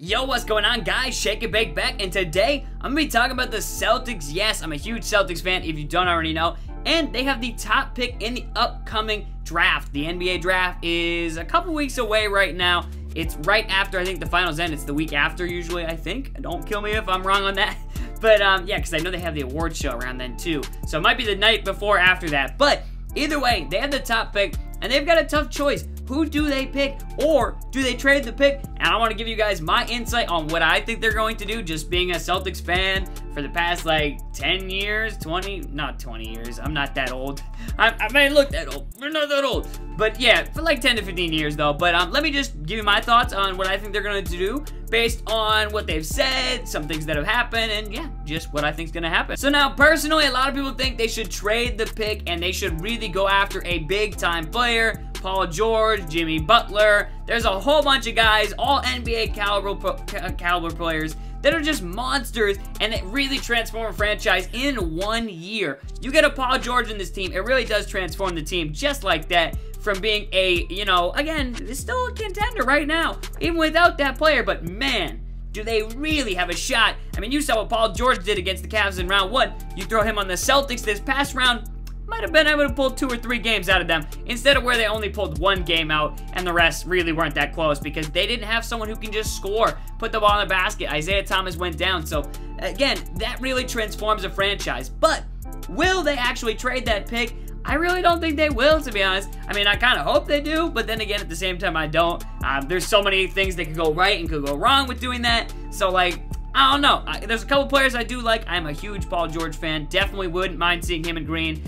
Yo, what's going on, guys? Shake and Bake back, and today I'm gonna be talking about the Celtics. Yes, I'm a huge Celtics fan, if you don't already know, and they have the top pick in the upcoming draft. The NBA draft is a couple weeks away right now. It's right after, I think, the finals end. It's the week after, usually, I think. Don't kill me if I'm wrong on that. But, yeah, because I know they have the award show around then, too. So it might be the night before or after that. But either way, they have the top pick, and they've got a tough choice. Who do they pick, or do they trade the pick? And I want to give you guys my insight on what I think they're going to do, just being a Celtics fan for the past, like, 10 years, 20, not 20 years. I'm not that old. I may look that old. We're not that old. But, yeah, for like 10 to 15 years, though. But let me just give you my thoughts on what I think they're going to do based on what they've said, some things that have happened, and, yeah, just what I think is going to happen. So now, personally, a lot of people think they should trade the pick, and they should really go after a big-time player. Paul George, Jimmy Butler. There's a whole bunch of guys, all NBA caliber players that are just monsters and that really transform a franchise in 1 year. You get a Paul George in this team, it really does transform the team just like that, from being a, you know, again, it's still a contender right now, even without that player, but man, do they really have a shot. I mean, you saw what Paul George did against the Cavs in round 1. You throw him on the Celtics this past round, might have been able to pull 2 or 3 games out of them, instead of where they only pulled 1 game out and the rest really weren't that close because they didn't have someone who can just score, put the ball in the basket. Isaiah Thomas went down, so again, that really transforms a franchise. But will they actually trade that pick? I really don't think they will, to be honest. I mean, I kind of hope they do, but then again, at the same time, I don't. There's so many things that could go right and could go wrong with doing that, so like, I don't know. There's a couple players I do like. I'm a huge Paul George fan. Definitely wouldn't mind seeing him in green.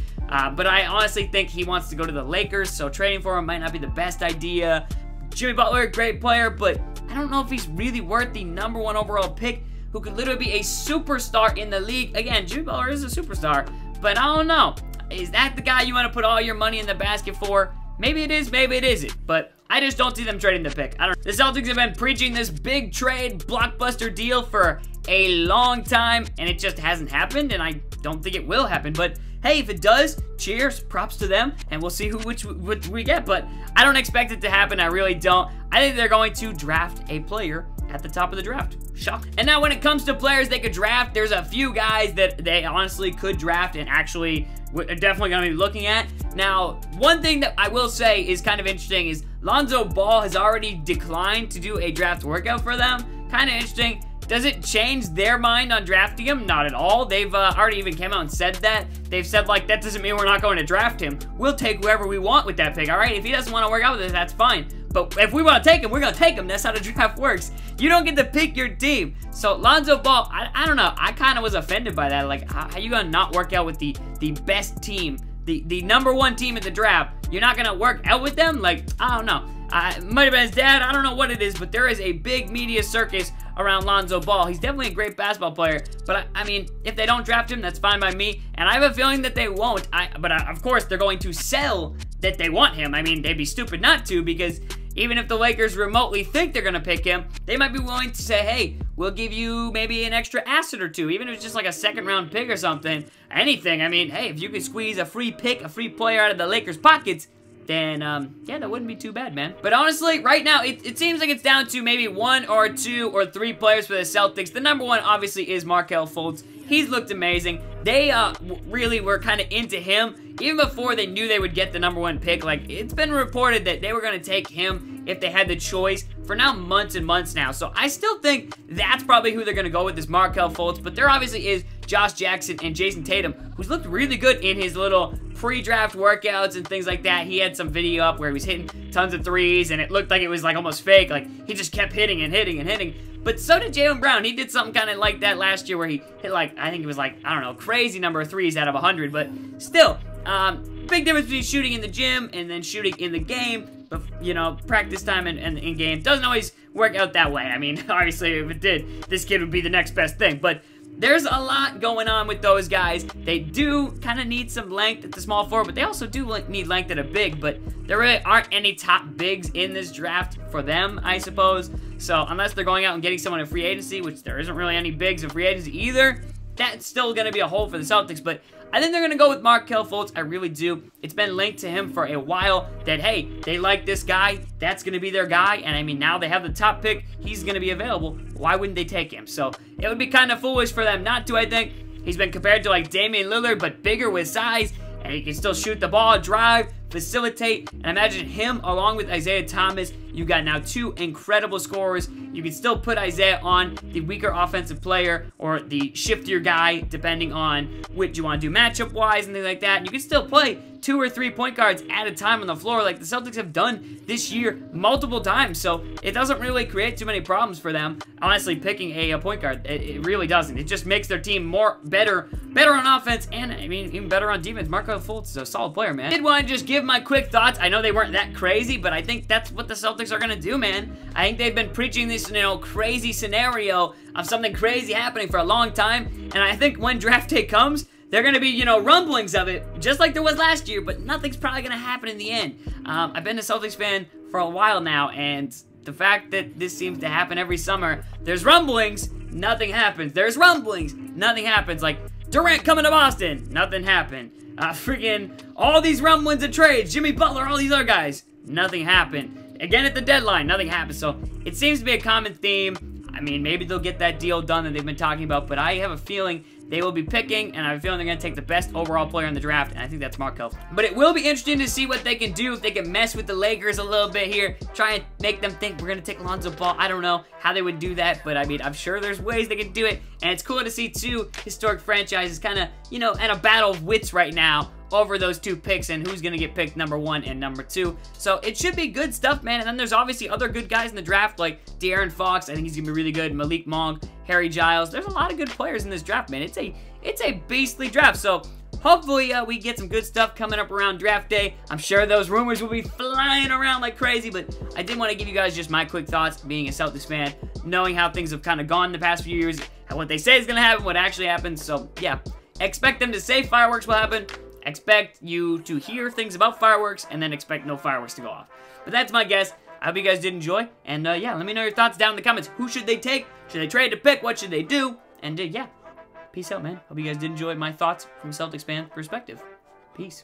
But I honestly think he wants to go to the Lakers, so trading for him might not be the best idea. Jimmy Butler, great player, but I don't know if he's really worth the #1 overall pick, who could literally be a superstar in the league. Again, Jimmy Butler is a superstar, but I don't know. Is that the guy you want to put all your money in the basket for? Maybe it is, maybe it isn't, but I just don't see them trading the pick. The Celtics have been preaching this big trade, blockbuster deal for a long time, and it just hasn't happened, and I don't think it will happen, but hey, if it does, cheers, props to them, and we'll see which we get, but I don't expect it to happen. I really don't. I think they're going to draft a player at the top of the draft. Shock. And now when it comes to players they could draft, there's a few guys that they honestly could draft and actually are definitely going to be looking at. Now, one thing that I will say is kind of interesting is Lonzo Ball has already declined to do a draft workout for them. Kind of interesting. Does it change their mind on drafting him? Not at all. They've already even came out and said that. They've said, like, that doesn't mean we're not going to draft him. We'll take whoever we want with that pick, all right? If he doesn't want to work out with us, that's fine. But if we want to take him, we're going to take him. That's how the draft works. You don't get to pick your team. So, Lonzo Ball, I don't know. I kind of was offended by that. Like, how are you going to not work out with the best team, the #1 team at the draft? You're not going to work out with them? Like, I don't know. It might have been his dad. I don't know what it is, but there is a big media circus around Lonzo Ball. He's definitely a great basketball player, but I mean, if they don't draft him, that's fine by me, and I have a feeling that they won't, of course, they're going to sell that they want him. I mean, they'd be stupid not to, because even if the Lakers remotely think they're going to pick him, they might be willing to say, hey, we'll give you maybe an extra asset or 2, even if it's just like a second-round pick or something, anything. I mean, hey, if you could squeeze a free pick, a free player out of the Lakers' pockets, then, yeah, that wouldn't be too bad, man. But honestly, right now, it seems like it's down to maybe 1 or 2 or 3 players for the Celtics. The #1, obviously, is Markelle Fultz. He's looked amazing. They really were kind of into him even before they knew they would get the #1 pick. Like, it's been reported that they were going to take him if they had the choice for now months and months now. So I still think that's probably who they're going to go with, is Markelle Fultz. But there obviously is Josh Jackson and Jason Tatum, who's looked really good in his little pre-draft workouts and things like that. He had some video up where he was hitting tons of threes, and it looked like it was like almost fake. Like, he just kept hitting and hitting and hitting. But so did Jaylen Brown. He did something kind of like that last year where he hit, like, I think it was like, I don't know, crazy number of threes out of 100. But still, big difference between shooting in the gym and then shooting in the game. But, you know, practice time and in game doesn't always work out that way. I mean, obviously, if it did, this kid would be the next best thing. But there's a lot going on with those guys. They do kind of need some length at the small forward, but they also do need length at a big, but there really aren't any top bigs in this draft for them, I suppose. So unless they're going out and getting someone in free agency, which there isn't really any bigs in free agency either, that's still going to be a hole for the Celtics, but I think they're going to go with Markelle Fultz. I really do. It's been linked to him for a while that, hey, they like this guy. That's going to be their guy. And, I mean, now they have the top pick. He's going to be available. Why wouldn't they take him? So it would be kind of foolish for them not to, I think. He's been compared to, like, Damian Lillard, but bigger with size. And he can still shoot the ball, drive, facilitate. And imagine him along with Isaiah Thomas. You got now 2 incredible scorers. You can still put Isaiah on the weaker offensive player or the shiftier guy, depending on what you want to do matchup-wise and things like that. And you can still play 2 or 3 point guards at a time on the floor like the Celtics have done this year multiple times. So it doesn't really create too many problems for them, honestly, picking a point guard. It really doesn't. It just makes their team better on offense and, I mean, even better on defense. Markelle Fultz is a solid player, man. I did want to just give my quick thoughts. I know they weren't that crazy, but I think that's what the Celtics are going to do, man. I think they've been preaching this, crazy scenario of something crazy happening for a long time, and I think when draft day comes, there are going to be, rumblings of it, just like there was last year, but nothing's probably going to happen in the end. I've been a Celtics fan for a while now, and the fact that this seems to happen every summer, there's rumblings, nothing happens. There's rumblings, nothing happens. Like, Durant coming to Boston, nothing happened. Freaking all these rumblings and trades, Jimmy Butler, all these other guys, nothing happened. Again at the deadline, nothing happened. So it seems to be a common theme. I mean, maybe they'll get that deal done that they've been talking about, but I have a feeling they will be picking, and I have a feeling they're going to take the best overall player in the draft, and I think that's Markelle. But it will be interesting to see what they can do, if they can mess with the Lakers a little bit here, try and make them think we're going to take Lonzo Ball. I don't know how they would do that, but I mean, I'm sure there's ways they can do it, and it's cool to see 2 historic franchises kind of, at a battle of wits right now over those 2 picks and who's going to get picked number 1 and number 2. So it should be good stuff, man. And then there's obviously other good guys in the draft like De'Aaron Fox. I think he's going to be really good. Malik Monk, Harry Giles. There's a lot of good players in this draft, man. It's a beastly draft. So hopefully we get some good stuff coming up around draft day. I'm sure those rumors will be flying around like crazy, but I did want to give you guys just my quick thoughts being a Celtics fan, knowing how things have kind of gone the past few years, what they say is going to happen, what actually happens. So yeah, expect them to say fireworks will happen. Expect you to hear things about fireworks, and then expect no fireworks to go off. But that's my guess. I hope you guys did enjoy. And yeah, let me know your thoughts down in the comments. Who should they take? Should they trade to pick? What should they do? And yeah, peace out, man. Hope you guys did enjoy my thoughts from a Celtics fan perspective. Peace.